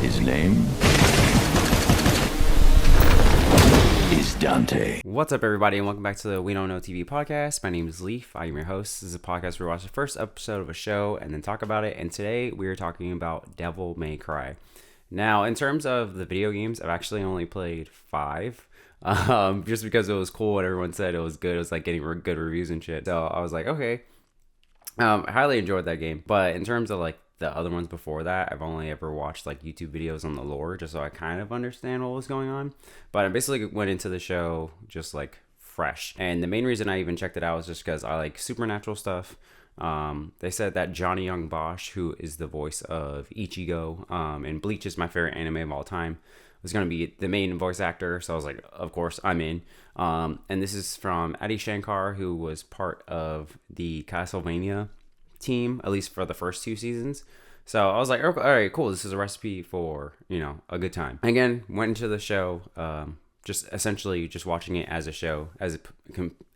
His name is Dante. What's up, everybody, and welcome back to the We Don't Know TV podcast. My name is Leaf. I am your host. This is a podcast where we watch the first episode of a show and then talk about it. And today we are talking about Devil May Cry. Now, in terms of the video games, I've actually only played 5. Just because it was cool and everyone said it was good. It was like getting good reviews and shit. So I was like, okay. I highly enjoyed that game. But in terms of like the other ones before that, I've only ever watched like YouTube videos on the lore just so I kind of understand what was going on. But I basically went into the show just like fresh. And the main reason I even checked it out was just because I like supernatural stuff. They said that Johnny Young Bosch, who is the voice of Ichigo, and Bleach is my favorite anime of all time, was going to be the main voice actor. So I was like, of course, I'm in. And this is from Adi Shankar, who was part of the Castlevania team, at least for the first 2 seasons. So I was like, all right, cool. This is a recipe for, a good time. Again, went into the show, just essentially just watching it as a show,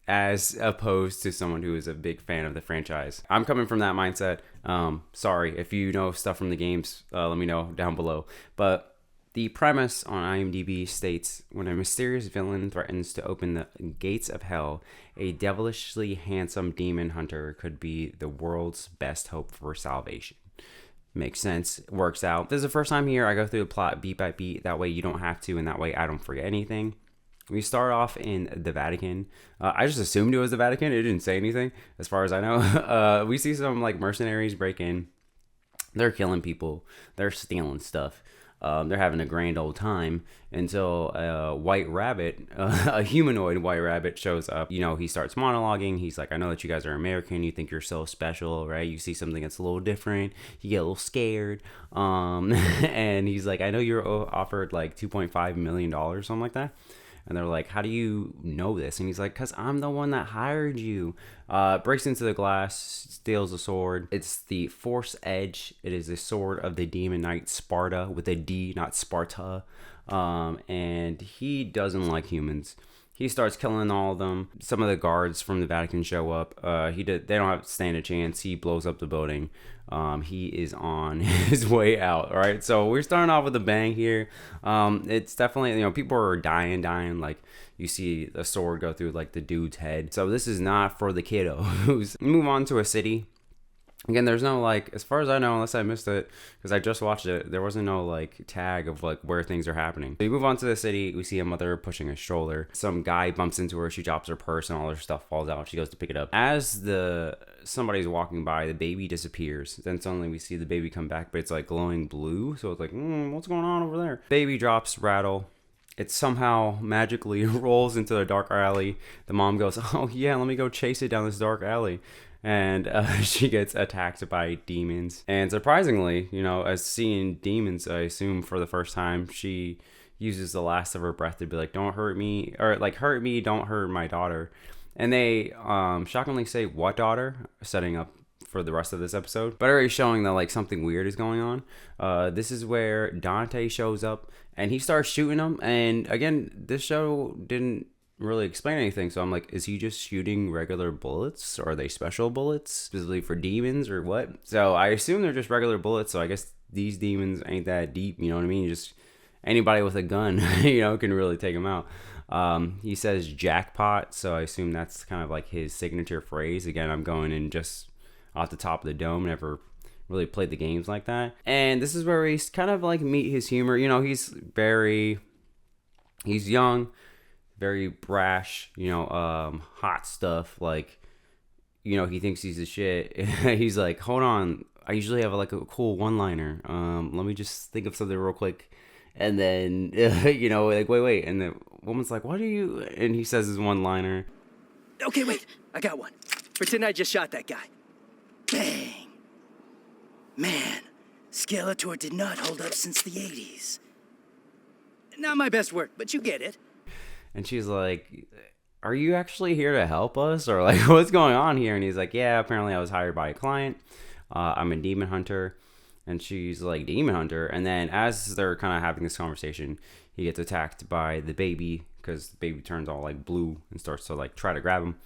as opposed to someone who is a big fan of the franchise. I'm coming from that mindset. Sorry, if you know stuff from the games, let me know down below. But the premise on IMDb states, when a mysterious villain threatens to open the gates of hell, a devilishly handsome demon hunter could be the world's best hope for salvation. Makes sense. Works out. This is the first time here I go through the plot beat by beat. That way you don't have to, and that way I don't forget anything. We start off in the Vatican. I just assumed it was the Vatican. It didn't say anything as far as I know. We see some like mercenaries break in. They're killing people. They're stealing stuff. They're having a grand old time until a white rabbit, a humanoid white rabbit shows up. He starts monologuing. He's like, I know that you guys are American. You think you're so special, right? You see something that's a little different. You get a little scared. And he's like, I know you're offered like $2.5 million, something like that. And they're like, how do you know this? And he's like, because I'm the one that hired you. Breaks into the glass, steals a sword. It's the Force Edge. It is the sword of the Demon Knight Sparta with a D, not Sparta. And he doesn't like humans. He starts killing all of them. Some of the guards from the Vatican show up. They don't have to stand a chance. He blows up the building. He is on his way out. All right, so we're starting off with a bang here. It's definitely, people are dying. Like you see the sword go through like the dude's head. So this is not for the kiddos. Move on to a city. Again, there's no as far as I know, unless I missed it, because I just watched it, there wasn't no tag of where things are happening. So you move on to the city, we see a mother pushing a stroller. Some guy bumps into her, she drops her purse and all her stuff falls out. She goes to pick it up. As somebody's walking by, the baby disappears. Then suddenly we see the baby come back, but it's glowing blue. So it's what's going on over there? Baby drops rattle. It somehow magically rolls into a dark alley. The mom goes, oh yeah, let me go chase it down this dark alley. And she gets attacked by demons. And surprisingly, as seeing demons, I assume for the first time, she uses the last of her breath to be like, don't hurt me, or hurt me, don't hurt my daughter. And they shockingly say, what daughter? Setting up for the rest of this episode. But already showing that something weird is going on. This is where Dante shows up and he starts shooting them. And again, this show didn't really explain anything, so I'm like, is he just shooting regular bullets, or are they special bullets specifically for demons, or what? So I assume they're just regular bullets, so I guess these demons ain't that deep, you know what I mean? Just anybody with a gun can really take them out. He says jackpot, so I assume that's kind of his signature phrase. Again, I'm going in just off the top of the dome, never really played the games like that. And this is where he's kind of meet his humor. He's young, very brash, hot stuff. He thinks he's the shit. He's like, hold on, I usually have a cool one-liner. Let me just think of something real quick. And then, wait. And the woman's like, what do you? And he says his one-liner. Okay, wait, I got one. Pretend I just shot that guy. Bang. Man, Skeletor did not hold up since the 80s. Not my best work, but you get it. And she's like, are you actually here to help us? Or what's going on here? And he's like, yeah, apparently I was hired by a client. I'm a demon hunter. And she's like, demon hunter? And then as they're kind of having this conversation, he gets attacked by the baby because the baby turns all blue and starts to try to grab him.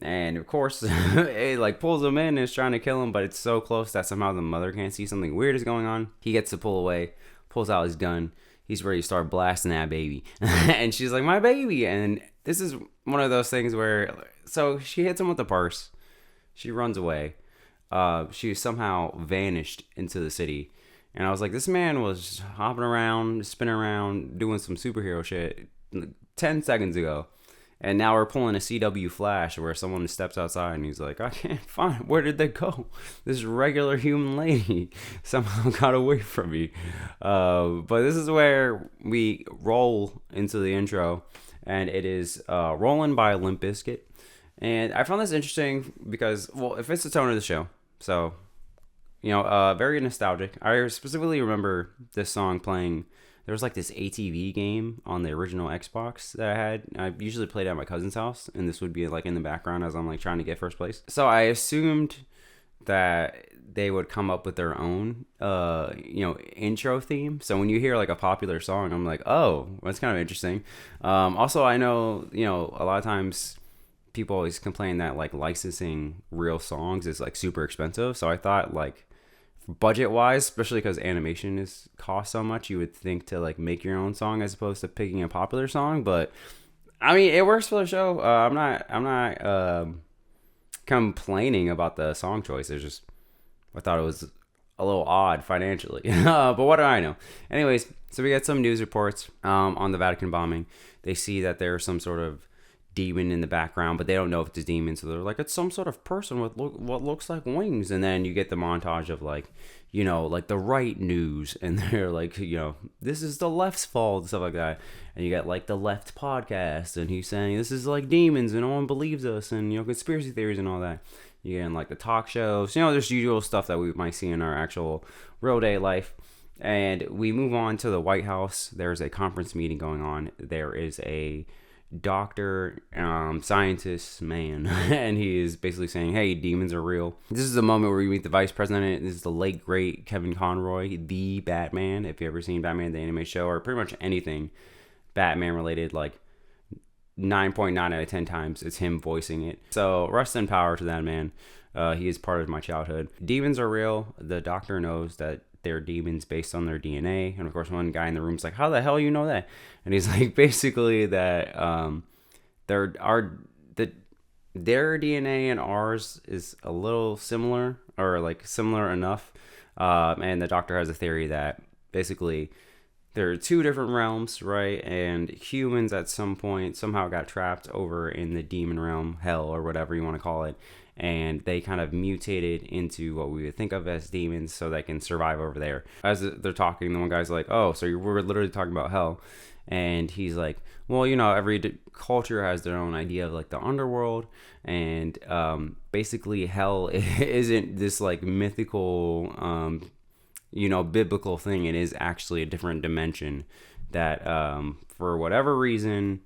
And of course, it like pulls him in and is trying to kill him, but it's so close that somehow the mother can't see something weird is going on. He gets to pull away, pulls out his gun. He's ready to start blasting that baby. And she's like, my baby. And this is one of those things where, so she hits him with the purse. She runs away. She somehow vanished into the city. And I was like, this man was hopping around, spinning around, doing some superhero shit 10 seconds ago. And now we're pulling a CW Flash where someone steps outside and he's like, I can't find, where did they go? This regular human lady somehow got away from me. But this is where we roll into the intro, and it is Rollin' by Limp Bizkit. And I found this interesting because, well, it fits the tone of the show. So, very nostalgic. I specifically remember this song playing. There was like this ATV game on the original Xbox that I had. I usually played at my cousin's house, and this would be like in the background as I'm like trying to get first place. So I assumed that they would come up with their own, intro theme. So when you hear like a popular song, I'm like, oh, that's kind of interesting. Also, I know, a lot of times people always complain that like licensing real songs is like super expensive. So I thought like, budget wise, especially because animation is cost so much, you would think to like make your own song as opposed to picking a popular song. But I mean, it works for the show. I'm not complaining about the song choice. It's just I thought it was a little odd financially. But what do I know? Anyways, so we get some news reports on the Vatican bombing. They see that there's some sort of demon in the background, but they don't know if it's a demon, so they're like, it's some sort of person with what looks like wings. And then you get the montage of like, like the right news, and they're like, this is the left's fault and stuff like that. And you got like the left podcast, and he's saying this is like demons and no one believes us, and conspiracy theories and all that. You get like the talk shows, there's usual stuff that we might see in our actual real day life. And we move on to the White House. There's a conference meeting going on. There is a doctor, scientist man, and he is basically saying, hey, demons are real. This is the moment where we meet the vice president. This is the late great Kevin Conroy, the Batman. If you've ever seen Batman the anime show, or pretty much anything Batman related, like 9.9 out of 10 times it's him voicing it. So rest in power to that man. He is part of my childhood. Demons are real. The doctor knows that they're demons based on their DNA. And of course, one guy in the room's like, how the hell you know that? And he's like, basically that their DNA and ours is a little similar, or like similar enough. And the doctor has a theory that basically there are two different realms, right? And humans at some point somehow got trapped over in the demon realm, hell, or whatever you want to call it. And they kind of mutated into what we would think of as demons so they can survive over there. As they're talking, the one guy's like, oh, so we're literally talking about hell. And he's like, well, every culture has their own idea of like the underworld. And basically hell isn't this like mythical, biblical thing. It is actually a different dimension that for whatever reason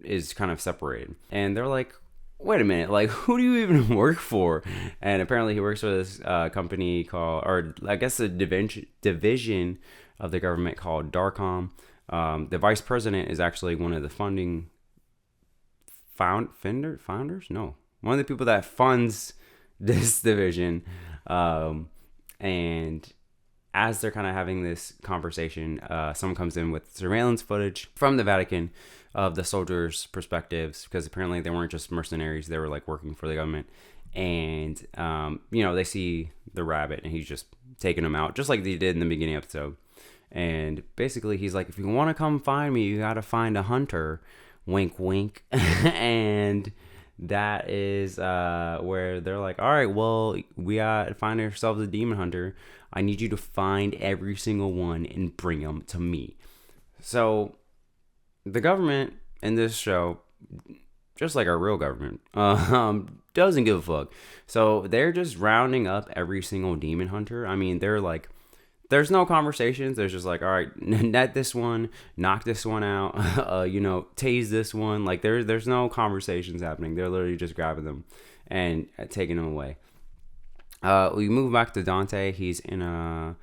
is kind of separated. And they're like, wait a minute, like, who do you even work for? And apparently he works for this company called, or I guess a division of the government called Darkom. The vice president is actually one of the founders? No. One of the people that funds this division. And as they're kind of having this conversation, someone comes in with surveillance footage from the Vatican of the soldiers' perspectives, because apparently they weren't just mercenaries, they were like working for the government. And they see the rabbit, and he's just taking them out, just like they did in the beginning episode. And basically he's like, if you want to come find me, you got to find a hunter, wink wink. And that is where they're like, all right, well, we got to find ourselves a demon hunter. I need you to find every single one and bring them to me. So the government in this show, just like our real government, doesn't give a fuck. So they're just rounding up every single demon hunter. I mean, they're like, there's no conversations. There's just like, all right, net this one, knock this one out, tase this one. Like there's no conversations happening. They're literally just grabbing them and taking them away. We move back to Dante. He's in a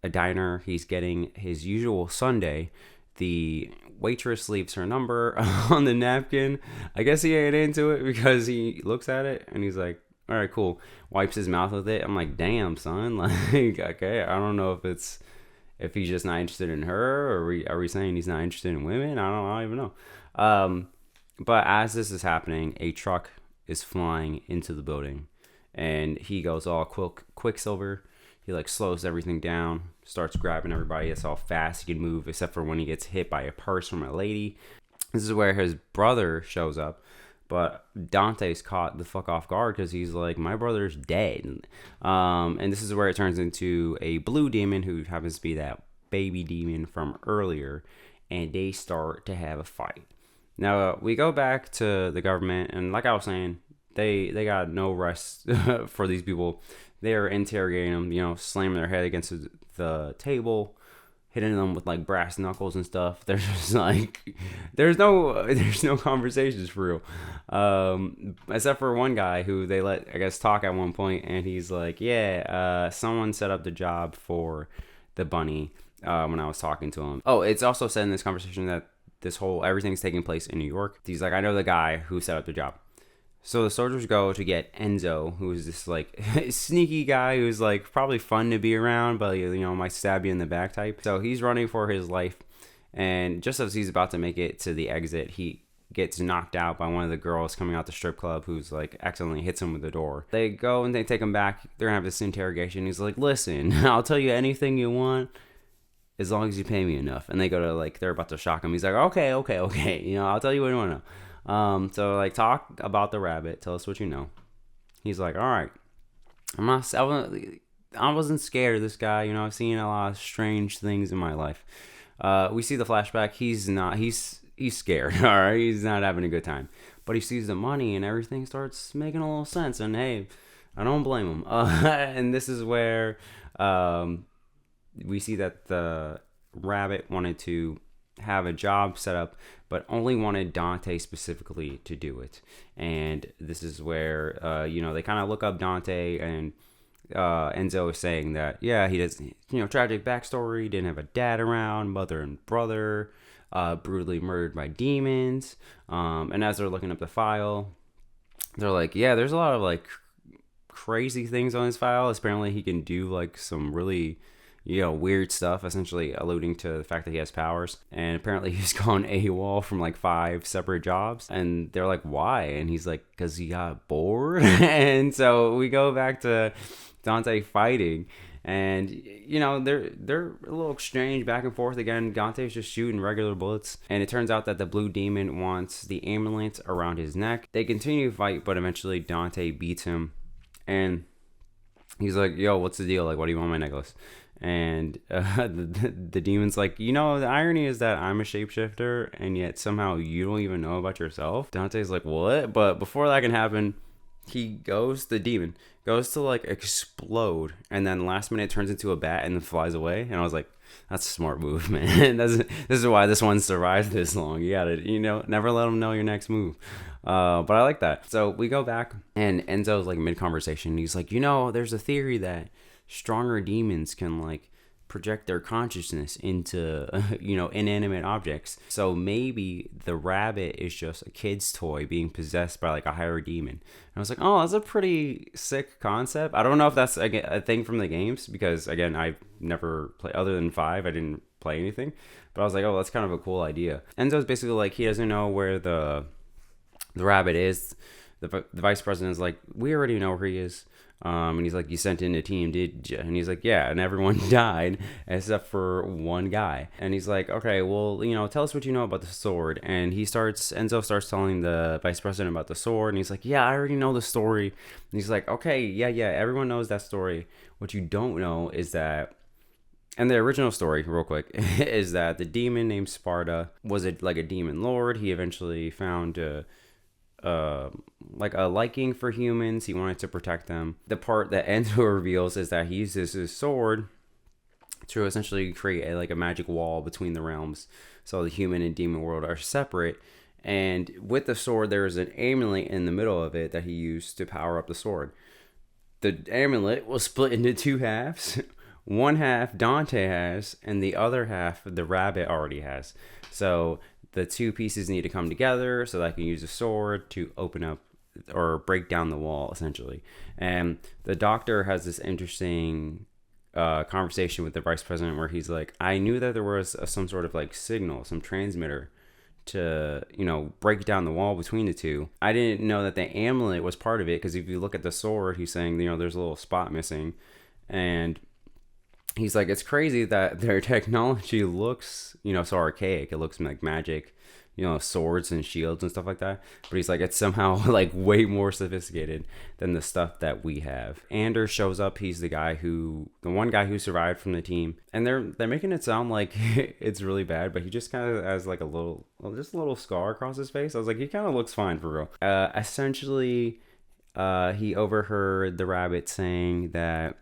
diner. He's getting his usual sundae. The waitress leaves her number on the napkin. I guess he ain't into it because he looks at it and he's like, all right, cool. Wipes his mouth with it. I'm like, damn, son. Like, okay, I don't know if he's just not interested in her, or are we saying he's not interested in women? I don't even know. But as this is happening, a truck is flying into the building, and he goes all Quicksilver. He like slows everything down, starts grabbing everybody. It's all fast. He can move, except for when he gets hit by a purse from a lady. This is where his brother shows up, but Dante's caught the fuck off guard because he's like, my brother's dead. And this is where it turns into a blue demon who happens to be that baby demon from earlier, and they start to have a fight. Now we go back to the government, and like I was saying, they got no rest for these people. They are interrogating them, slamming their head against the table, hitting them with like brass knuckles and stuff. They're just like, there's no conversations for real, except for one guy who they let, I guess, talk at one point, and he's like, yeah, someone set up the job for the bunny when I was talking to him. Oh, it's also said in this conversation that everything's taking place in New York. He's like, I know the guy who set up the job. So the soldiers go to get Enzo, who is this like sneaky guy who's like probably fun to be around, but might stab you in the back type. So he's running for his life, and just as he's about to make it to the exit, he gets knocked out by one of the girls coming out the strip club, who's like accidentally hits him with the door. They go and they take him back. They're gonna have this interrogation. He's like, listen, I'll tell you anything you want as long as you pay me enough. And they go to like, they're about to shock him. He's like, okay, I'll tell you what you want to know. So like, talk about the rabbit. Tell us what you know. He's like, all right. I wasn't scared of this guy. I've seen a lot of strange things in my life. We see the flashback. He's scared. All right. He's not having a good time, but he sees the money and everything starts making a little sense. And hey, I don't blame him. And this is where, we see that the rabbit wanted to have a job set up, but only wanted Dante specifically to do it. And this is where they kind of look up Dante, and Enzo is saying that he does tragic backstory, didn't have a dad around, mother and brother, brutally murdered by demons. And as they're looking up the file, they're like, there's a lot of like crazy things on his file. Apparently he can do like some really weird stuff, essentially alluding to the fact that he has powers. And apparently he's gone AWOL from like 5 separate jobs. And they're like, why? And he's like, because he got bored. And so we go back to Dante fighting. And, they're a little exchange back and forth. Again, Dante's just shooting regular bullets. And it turns out that the blue demon wants the amulet around his neck. They continue to fight, but eventually Dante beats him. And he's like, yo, what's the deal? Like, what do you want my necklace? And the demon's like, the irony is that I'm a shapeshifter, and yet somehow you don't even know about yourself. Dante's like, what? But before that can happen, the demon goes to like explode, and then last minute turns into a bat and then flies away. And I was like, that's a smart move, man. This is why this one survived this long. You gotta, never let them know your next move. But I like that. So we go back, and Enzo's like mid-conversation. He's like, there's a theory that stronger demons can like project their consciousness into inanimate objects. So maybe the rabbit is just a kid's toy being possessed by like a higher demon. And I was like, oh, that's a pretty sick concept. I don't know if that's a thing from the games, because again, I've never played, other than 5 I didn't play anything, but I was like, oh, that's kind of a cool idea. Enzo's basically like, he doesn't know where the rabbit is. The vice president is like, we already know where he is. And he's like, you sent in a team, did you? And he's like, yeah, and everyone died except for one guy. And he's like, okay, well, tell us what you know about the sword. And Enzo starts telling the vice president about the sword, and he's like, yeah, I already know the story. And he's like, okay, yeah, everyone knows that story. What you don't know is that, and the original story, real quick, is that the demon named Sparta was like a demon lord. He eventually found like a liking for humans. He wanted to protect them. The part that Enzo reveals is that he uses his sword to essentially create a magic wall between the realms, so the human and demon world are separate. And with the sword, there is an amulet in the middle of it that he used to power up the sword. The amulet was split into 2 halves. one half Dante has, and the other half the rabbit already has. So the two pieces need to come together so that I can use a sword to open up or break down the wall, essentially. And the doctor has this interesting conversation with the vice president where he's like, I knew that there was some sort of like signal, some transmitter to, break down the wall between the two. I didn't know that the amulet was part of it, because if you look at the sword, he's saying, there's a little spot missing. And he's like, it's crazy that their technology looks, so archaic. It looks like magic, swords and shields and stuff like that. But he's like, it's somehow like way more sophisticated than the stuff that we have. Anders shows up. He's the one guy who survived from the team. And they're making it sound like it's really bad, but he just kind of has like a little scar across his face. I was like, he kind of looks fine for real. Essentially, he overheard the rabbit saying that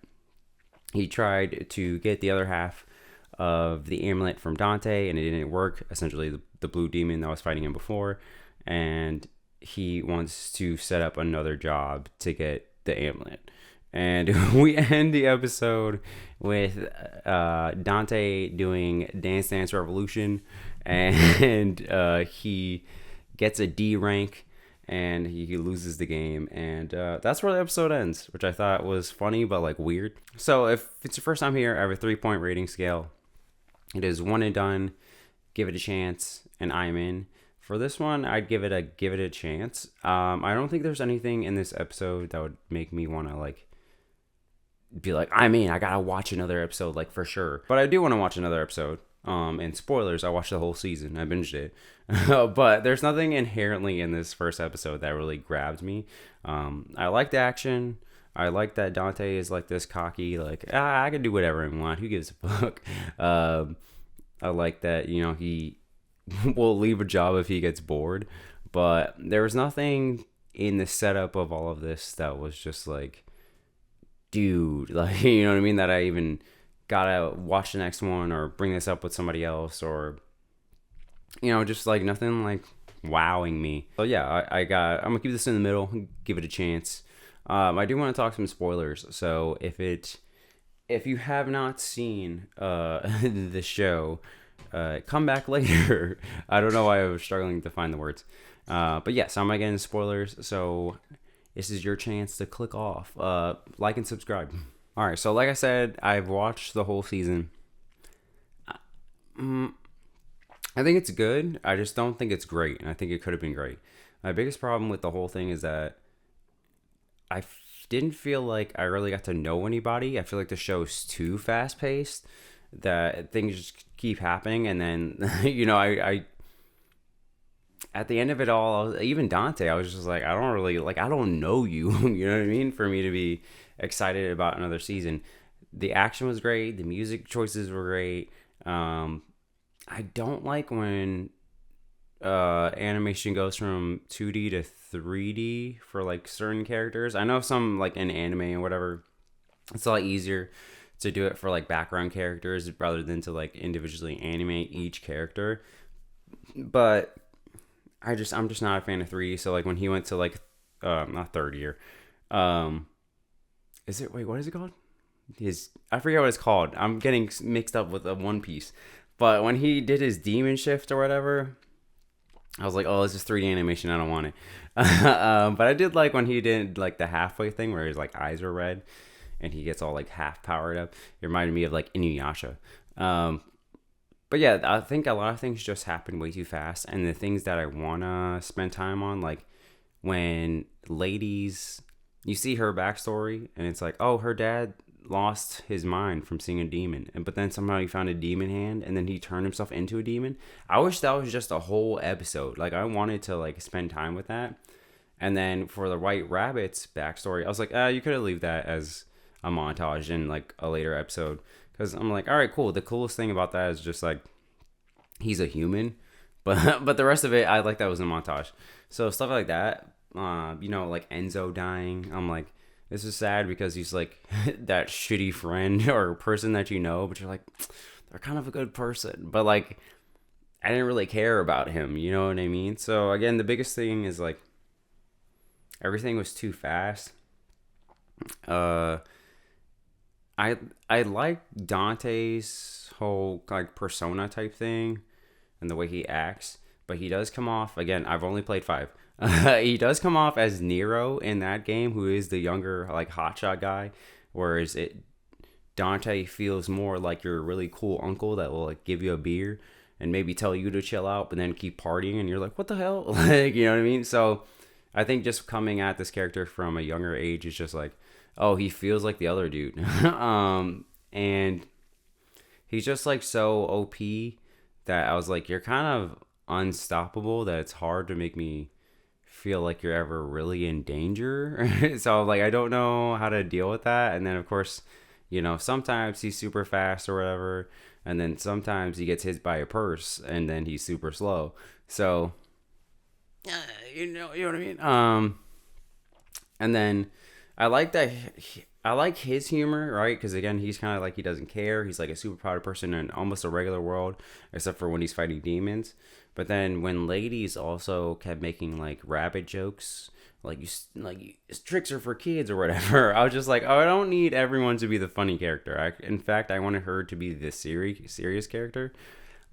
he tried to get the other half of the amulet from Dante, and it didn't work. Essentially, the blue demon that was fighting him before, and he wants to set up another job to get the amulet. And we end the episode with Dante doing Dance Dance Revolution, and he gets a D rank, and he loses the game, and that's where the episode ends, which I thought was funny but like weird. So if it's your first time here, I have a 3-point rating scale. It is 1 and done, give it a chance, and I'm in. For this one, I'd give it a chance. I don't think there's anything in this episode that would make me want to like be like, I'm in, I gotta watch another episode, like for sure. But I do want to watch another episode. And spoilers, I watched the whole season. I binged it. But there's nothing inherently in this first episode that really grabbed me. I like the action. I like that Dante is like this cocky, like, I can do whatever I want. Who gives a fuck? I like that, he will leave a job if he gets bored. But there was nothing in the setup of all of this that was just like, dude, like, you know what I mean? That I even gotta watch the next one or bring this up with somebody else, or just like nothing like wowing me. So yeah, I'm gonna keep this in the middle, give it a chance. I do want to talk some spoilers, so if you have not seen the show, come back later. I don't know why I was struggling to find the words, but yes, I'm gonna get into spoilers, so this is your chance to click off, like and subscribe. All right, so like I said, I've watched the whole season. I think it's good. I just don't think it's great, and I think it could have been great. My biggest problem with the whole thing is that I didn't feel like I really got to know anybody. I feel like the show's too fast-paced, that things just keep happening, and then, I at the end of it all, even Dante, I was just like, I don't know you, you know what I mean? For me to be excited about another season. The action was great. The music choices were great. I don't like when animation goes from 2D to 3D for like certain characters. I know some like in anime and whatever, it's a lot easier to do it for like background characters rather than to like individually animate each character. But I'm just not a fan of 3D. So like when he went to like not third year, what is it called? I forget what it's called. I'm getting mixed up with a One Piece. But when he did his demon shift or whatever, I was like, oh, this is 3D animation. I don't want it. But I did like when he did like the halfway thing where his like eyes were red and he gets all like half powered up. It reminded me of like Inuyasha. But yeah, I think a lot of things just happen way too fast. And the things that I want to spend time on, like when ladies, you see her backstory and it's like, oh, her dad lost his mind from seeing a demon, but then somehow he found a demon hand and then he turned himself into a demon. I wish that was just a whole episode. Like I wanted to like spend time with that. And then for the White Rabbit's backstory, I was like, you could have leave that as a montage in like a later episode, because I'm like, all right, cool. The coolest thing about that is just like he's a human, but the rest of it I like that was a montage. So stuff like that, like Enzo dying, I'm like, this is sad because he's like that shitty friend or person that you know, but you're like, they're kind of a good person. But like, I didn't really care about him. You know what I mean? So again, the biggest thing is like, everything was too fast. I like Dante's whole like persona type thing and the way he acts, but he does come off again. I've only played 5. He does come off as Nero in that game, who is the younger like hotshot guy, whereas Dante feels more like your really cool uncle that will like give you a beer and maybe tell you to chill out, but then keep partying, and you're like, what the hell, like you know what I mean? So I think just coming at this character from a younger age is just like, oh, he feels like the other dude, and he's just like so OP that I was like, you're kind of unstoppable. That it's hard to make me feel like you're ever really in danger. So like I don't know how to deal with that. And then of course, sometimes he's super fast or whatever, and then sometimes he gets hit by a purse and then he's super slow. So you know what I mean? And then I like that I like his humor, right? Because again, he's kind of like, he doesn't care. He's like a super proud person in almost a regular world, except for when he's fighting demons. But then when ladies also kept making like rabbit jokes, like tricks are for kids or whatever, I was just like, oh, I don't need everyone to be the funny character. In fact, I wanted her to be the serious character.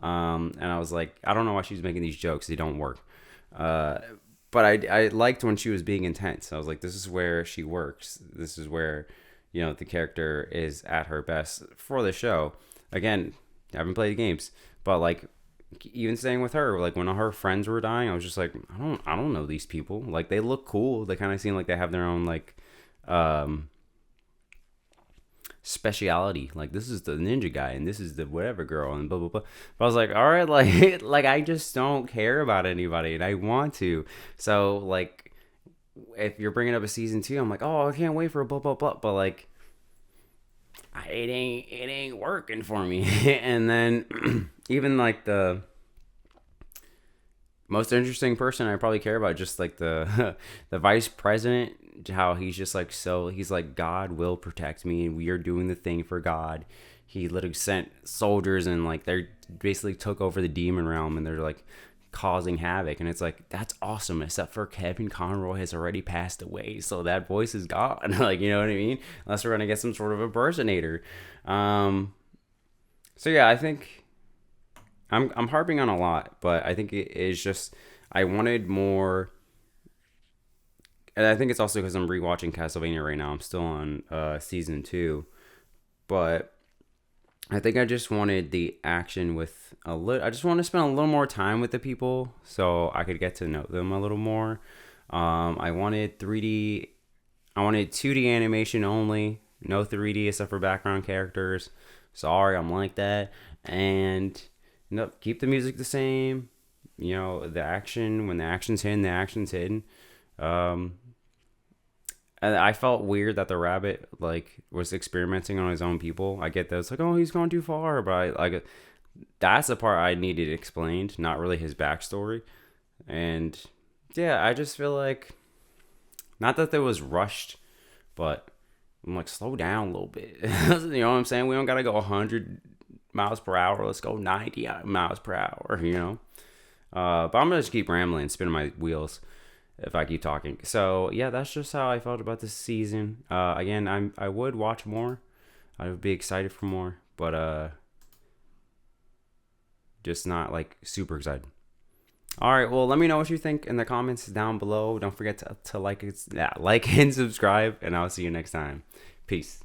And I was like, I don't know why she's making these jokes. They don't work. But I liked when she was being intense. I was like, this is where she works. This is where, the character is at her best for the show. Again, I haven't played games, but like, even staying with her, like when all her friends were dying, I was just like, I don't know these people. Like they look cool. They kind of seem like they have their own like, speciality. Like this is the ninja guy and this is the whatever girl and blah blah blah. But I was like, all right, like like I just don't care about anybody and I want to. So like if you're bringing up a season 2, I'm like, oh, I can't wait for a blah blah blah. But like it ain't working for me. And then even like the most interesting person I probably care about, just like the the vice president, how he's just like, so he's like, God will protect me and we are doing the thing for God. He literally sent soldiers and like they basically took over the demon realm and they're like causing havoc, and it's like, that's awesome, except for Kevin Conroy has already passed away, so that voice is gone. Like, you know what I mean? Unless we're gonna get some sort of impersonator. So yeah, I think I'm harping on a lot, but I think it is just, I wanted more. And I think it's also because I'm rewatching Castlevania right now. I'm still on season 2, but I think I just wanted the action with a little. I just want to spend a little more time with the people so I could get to know them a little more. I wanted 3D. I wanted 2D animation only, no 3D except for background characters. Sorry, I'm like that. And keep the music the same. The action, when the action's hidden, the action's hidden. And I felt weird that the rabbit like was experimenting on his own people. I get that it's like, oh, he's gone too far, but I like, that's the part I needed explained, not really his backstory. And yeah, I just feel like, not that it was rushed, but I'm like, slow down a little bit. You know what I'm saying? We don't gotta go 100 miles per hour. Let's go 90 miles per hour. But I'm gonna just keep rambling, spinning my wheels if I keep talking. So yeah, that's just how I felt about this season. Again, I would watch more. I would be excited for more, but just not like super excited. All right, well, let me know what you think in the comments down below. Don't forget to like and subscribe, and I'll see you next time. Peace.